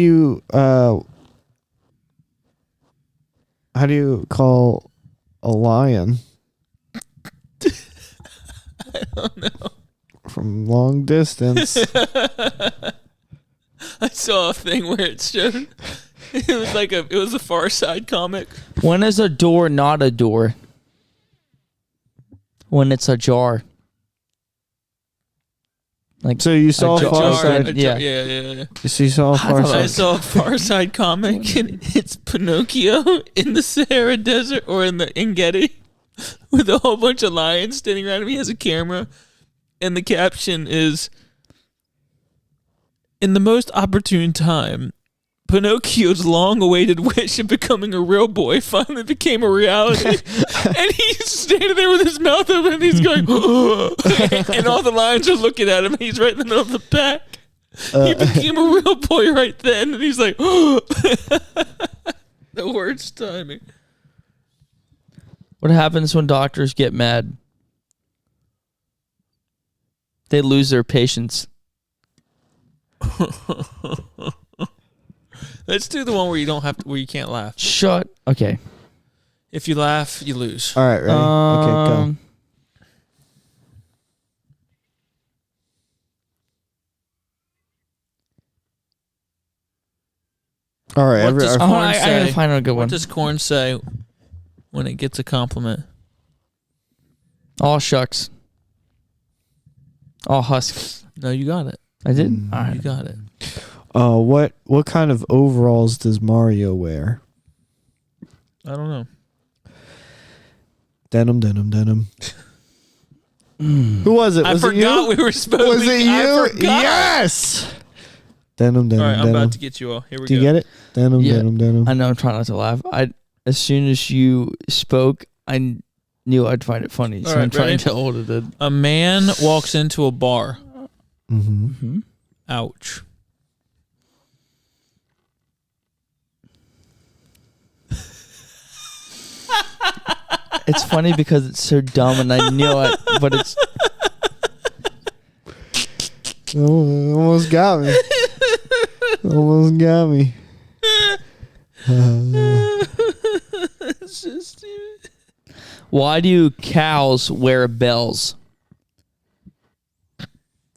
you call a lion? I don't know. From long distance. I saw a thing where it showed. It was a Far Side comic. When is a door not a door? When it's ajar. Like So you saw jar- Far jar- Side. Yeah. So you saw Far I Side. saw a Far Side comic, and it's Pinocchio in the Sahara Desert or in Getty with a whole bunch of lions standing around him. He has a camera, and the caption is, "In the most opportune time, Pinocchio's long-awaited wish of becoming a real boy finally became a reality." And he's standing there with his mouth open, and he's going, and all the lions are looking at him, and he's right in the middle of the pack. He became a real boy right then, and he's like, the worst timing. What happens when doctors get mad? They lose their patience. Let's do the one where you can't laugh. Shut. Okay. If you laugh, you lose. All right, ready? Okay, go. All right, What does I corn gotta say? find a good What one. does corn say when it gets a compliment? All shucks. All husks. No, you got it. I did. All You right. got it. What kind of overalls does Mario wear? I don't know. Denim. Who was it? I Was it forgot you? we were supposed to. Was it you? I forgot. Yes. Denim. All right, I'm about to get you all. Here we Do go. you get it? Denim. I know. I'm trying not to laugh. As soon as you spoke, I knew I'd find it funny. So All right, I'm trying ready? to hold it in. A man walks into a bar. Mm-hmm. Ouch. It's funny because it's so dumb, and I knew it, but it's Almost got me. Almost got me. It's just stupid. why do cows wear bells?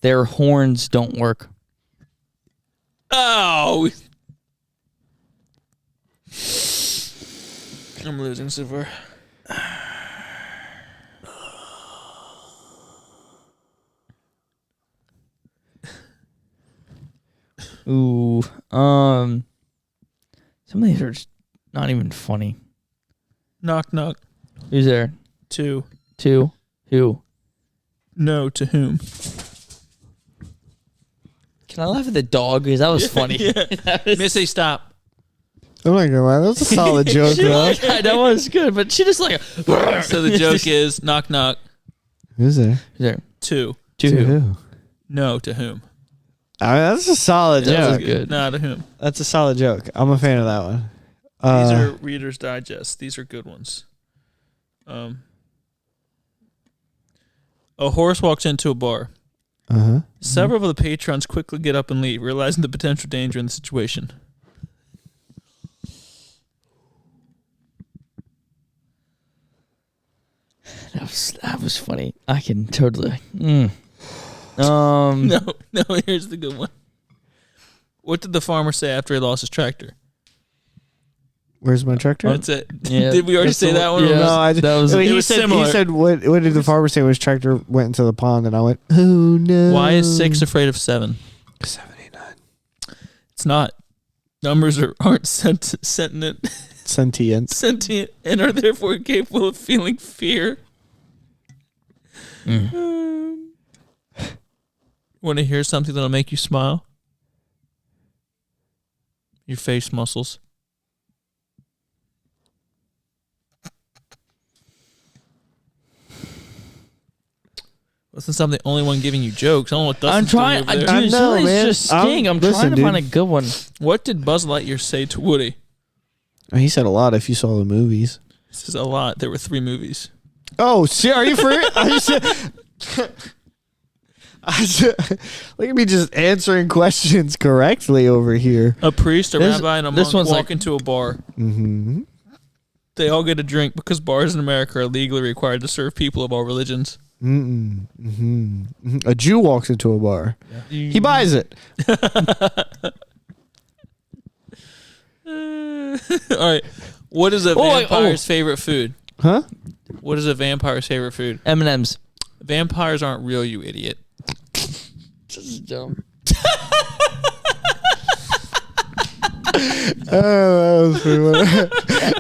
Their horns don't work. Oh. I'm losing so far. Ooh, some of these are just not even funny. Knock, knock. Who's there? Two. Two. Who? No, to whom? Can I laugh at the dog? Because that was funny. Missy, stop. I'm not gonna lie, that was a solid joke, though. Yeah, that was good, but she just like. So the joke is knock, knock. Who's there? Who's there? Two. To To who? who? No, to whom? I mean, that's a solid That was joke. good. No, to whom? That's a solid joke. I'm a fan of that one. These are Reader's Digest. These are good ones. A horse walks into a bar. Uh-huh. Several of the patrons quickly get up and leave, realizing the potential danger in the situation. That was funny. I can totally. No, here's the good one. What did the farmer say after he lost his tractor? Where's my tractor? That's it. Yeah, Did we already say that one? Yeah. No, I just, That was- he it was said, similar. He said, what did the farmer say when his tractor went into the pond? And I went, oh no. Why is 6 afraid of 7? 79. It's not. Numbers aren't sentient and are therefore capable of feeling fear. Want to hear something that'll make you smile? Your face muscles. Well, since I'm the only one giving you jokes, I don't know what Dustin's doing over there. Dude, some of these just sting. I'm trying to find a good one. What did Buzz Lightyear say to Woody? He said a lot if you saw the movies. This is a lot. There were 3 movies. Oh, see, are you for it? Look at me just answering questions correctly over here. A priest, a rabbi, and a monk one's walk into a bar. Mm-hmm. They all get a drink because bars in America are legally required to serve people of all religions. A Jew walks into a bar. Yeah. He buys it. All right. What is a vampire's favorite food? Huh? What is a vampire's favorite food? M&M's. Vampires aren't real, you idiot. This is dumb. Oh, that was pretty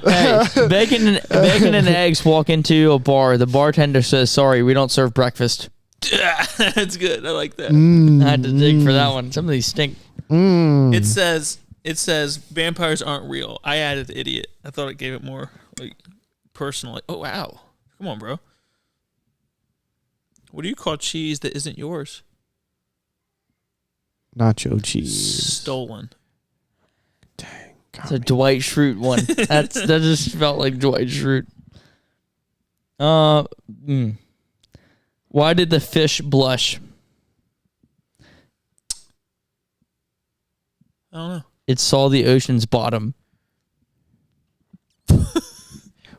Hey, bacon and eggs walk into a bar. The bartender says, "Sorry, we don't serve breakfast." That's good. I like that. I had to dig for that one. Some of these stink. It says vampires aren't real. I added idiot. I thought it gave it more like personal. Like, oh wow, come on, bro. What do you call cheese that isn't yours? Nacho cheese. Stolen. Dang. It's a Dwight Schrute one. That just felt like Dwight Schrute. Why did the fish blush? I don't know. It saw the ocean's bottom.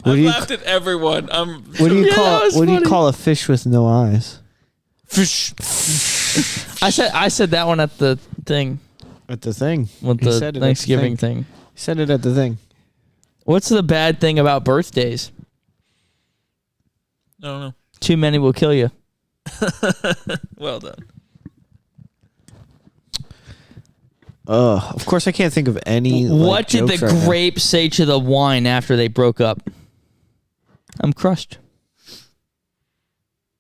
I laughed at everyone. What do you call a fish with no eyes? Fish. I said that one at the thing. At the thing. With the Thanksgiving thing. He said it at the thing. What's the bad thing about birthdays? I don't know. Too many will kill you. Well done. Of course, I can't think of any. What did the grape say to the wine after they broke up? I'm crushed.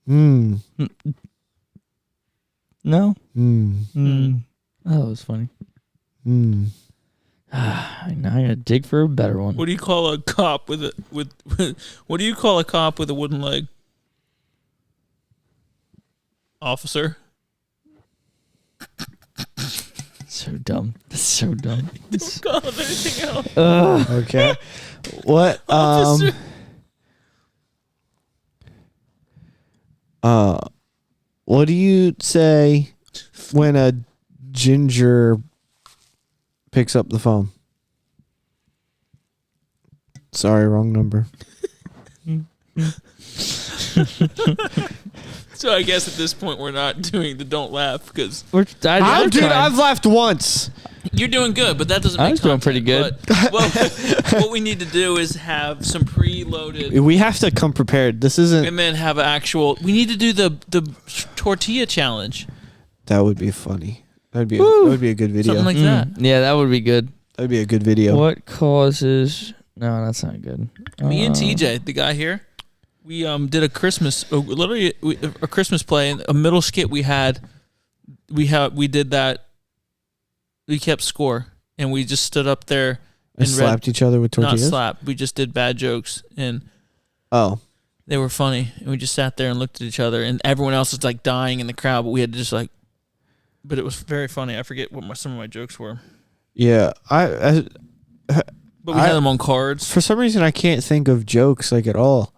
No? Oh, that was funny. Now I gotta dig for a better one. What do you call a cop with a what do you call a cop with a wooden leg? Officer. So dumb. That's so dumb. Don't call him anything else. Okay. What? Officer. What do you say when a ginger picks up the phone? Sorry, wrong number. So I guess at this point we're not doing the don't laugh because I've laughed once. you're doing good, but that doesn't make I was doing pretty good. But, well, what we need to do is have some preloaded We have to come prepared. This isn't. and then have actual. We need to do the tortilla challenge, That would be funny. That would be a good video. something like that. Yeah, that would be good. That would be a good video. What causes... No, that's not good. Me and TJ, the guy here, we did a Christmas, literally a Christmas play, and a middle skit we did that. We kept score, and we just stood up there and slapped each other with tortillas? Not slap. We just did bad jokes, and they were funny. And we just sat there and looked at each other, and everyone else was like dying in the crowd, but we had to just like. But it was very funny. I forget what some of my jokes were. Yeah, but we had them on cards. For some reason, I can't think of jokes like at all,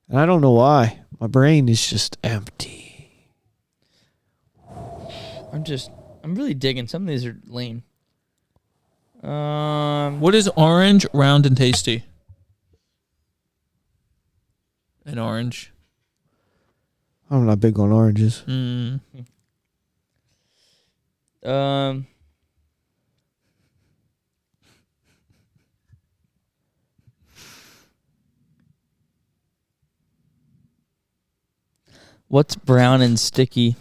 and I don't know why. My brain is just empty. I'm really digging. Some of these are lame. What is orange, round, and tasty? An orange. I'm not big on oranges. What's brown and sticky?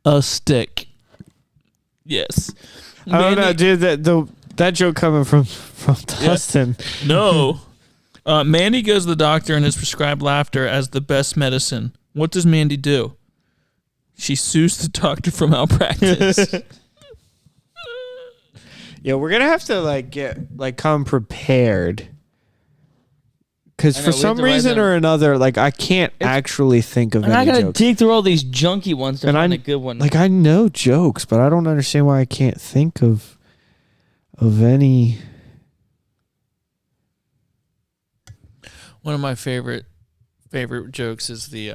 A stick. Yes. I don't know, dude. That joke coming from Dustin. No. Mandy goes to the doctor and is prescribed laughter as the best medicine. What does Mandy do? She sues the doctor for malpractice. Yeah, we're gonna have to come prepared. Because I know, for we have some to write reason them. or another, I can't actually think of And I any gotta jokes. dig through all these junky ones to And find I- a good one. I know jokes, but I don't understand why I can't think of any. One of my favorite jokes is the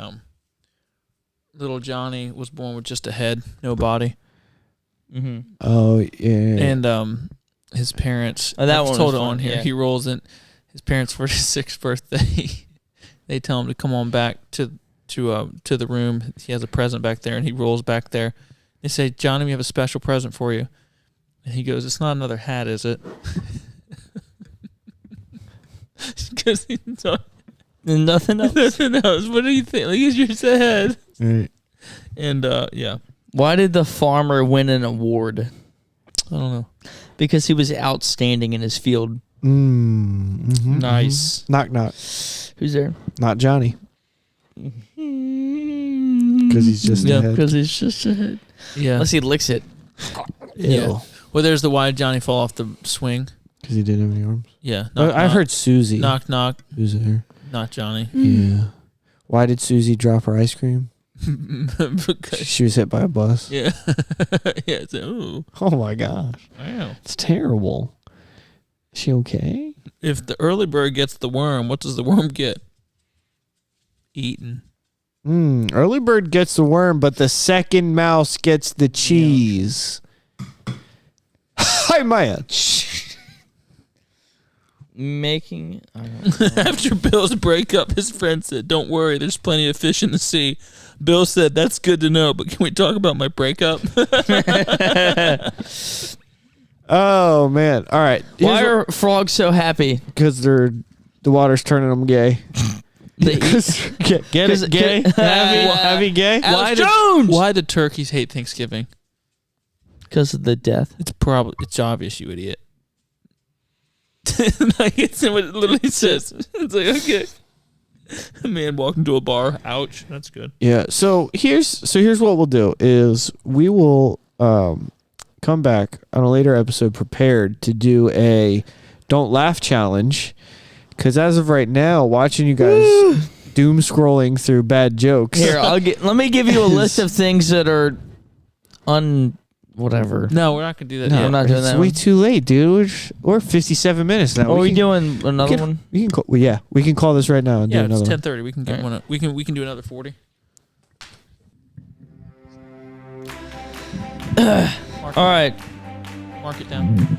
little Johnny was born with just a head, no body, Mm-hmm. Oh yeah. and his parents. Oh, that I've one told was it on fun, here. yeah. He rolls in. His parents for his 6th birthday. They tell him to come on back to the room. He has a present back there, and he rolls back there. They say, "Johnny, we have a special present for you." And he goes, "It's not another hat, is it?" Because he's not. And nothing else. Nothing else. What do you think? Like, it's just a head. Right. And yeah, Why did the farmer win an award? I don't know. Because he was outstanding in his field. Nice. Knock knock. Who's there? Not Johnny. Because he's just Yeah, a head. Because he's just a head. Yeah. Unless he licks it. Yeah. Well, there's the why did Johnny fall off the swing. Because he didn't have any arms. Yeah. I've heard Susie. Knock knock. Who's there? Not Johnny. Yeah. Why did Susie drop her ice cream? Because, She was hit by a bus. yeah. Yeah. It's ooh. Oh my gosh. Wow. It's terrible. Is she okay? If the early bird gets the worm, what does the worm get? Eaten. Early bird gets the worm, but the second mouse gets the cheese. Hi, Maya. Making. I don't know. After Bill's breakup, his friend said, "Don't worry, there's plenty of fish in the sea." Bill said, "That's good to know, but can we talk about my breakup?" Oh man! All right. Why are frogs so happy? Because the water's turning them gay. They eat- Get it? Gay? Heavy gay? Alex Jones! Why do turkeys hate Thanksgiving? Because of the death. It's obvious, you idiot. Like it's what it literally says. It's like, okay. A man walked into a bar. Ouch. That's good. Yeah. So here's what we'll do is we will come back on a later episode prepared to do a don't laugh challenge. Because as of right now, watching you guys doom scrolling through bad jokes. Here, let me give you a list of things that are whatever. No, we're not gonna do that. No, yet. I'm not doing It's that way one. too late, dude. We're 57 minutes now. Are we doing another one? We can call, well, yeah, we can call this right now and Yeah, do it's another one. 10:30. We can get one. We can do another 40. All right. Mark it down.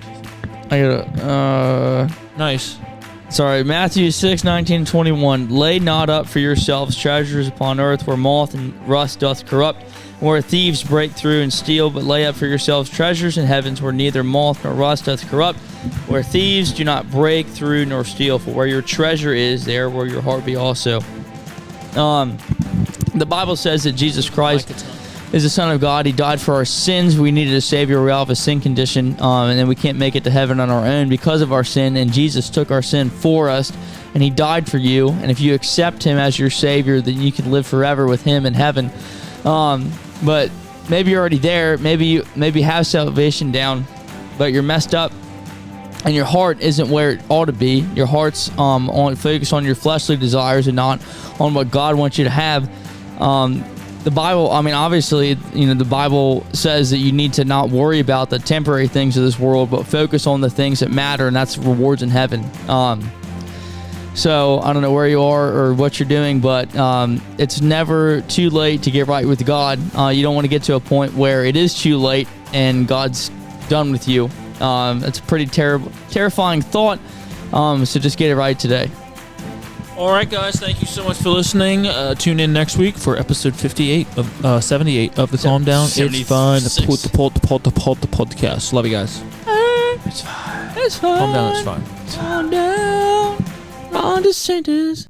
I gotta. Nice. Sorry, Matthew 6:19-21. Lay not up for yourselves treasures upon earth, where moth and rust doth corrupt, where thieves break through and steal. But lay up for yourselves treasures in heavens, where neither moth nor rust doth corrupt, where thieves do not break through nor steal. For where your treasure is, there will your heart be also. The Bible says that Jesus Christ is the Son of God. He died for our sins. We needed a Savior. We all have a sin condition, and then we can't make it to heaven on our own because of our sin. And Jesus took our sin for us, and He died for you. And if you accept Him as your Savior, then you can live forever with Him in heaven. But maybe you're already there. Maybe you have salvation down, but you're messed up, and your heart isn't where it ought to be. Your heart's focused on your fleshly desires and not on what God wants you to have. The Bible, obviously, the Bible says that you need to not worry about the temporary things of this world, but focus on the things that matter, and that's rewards in heaven. So I don't know where you are or what you're doing, but it's never too late to get right with God. You don't want to get to a point where it is too late and God's done with you. It's a pretty terrifying thought. So just get it right today. All right, guys. Thank you so much for listening. Tune in next week for episode 58 of 78 of the Calm Down. It's fine. The podcast. Love you guys. It's fine. Calm down. It's fine. Calm down. Ron DeSantis.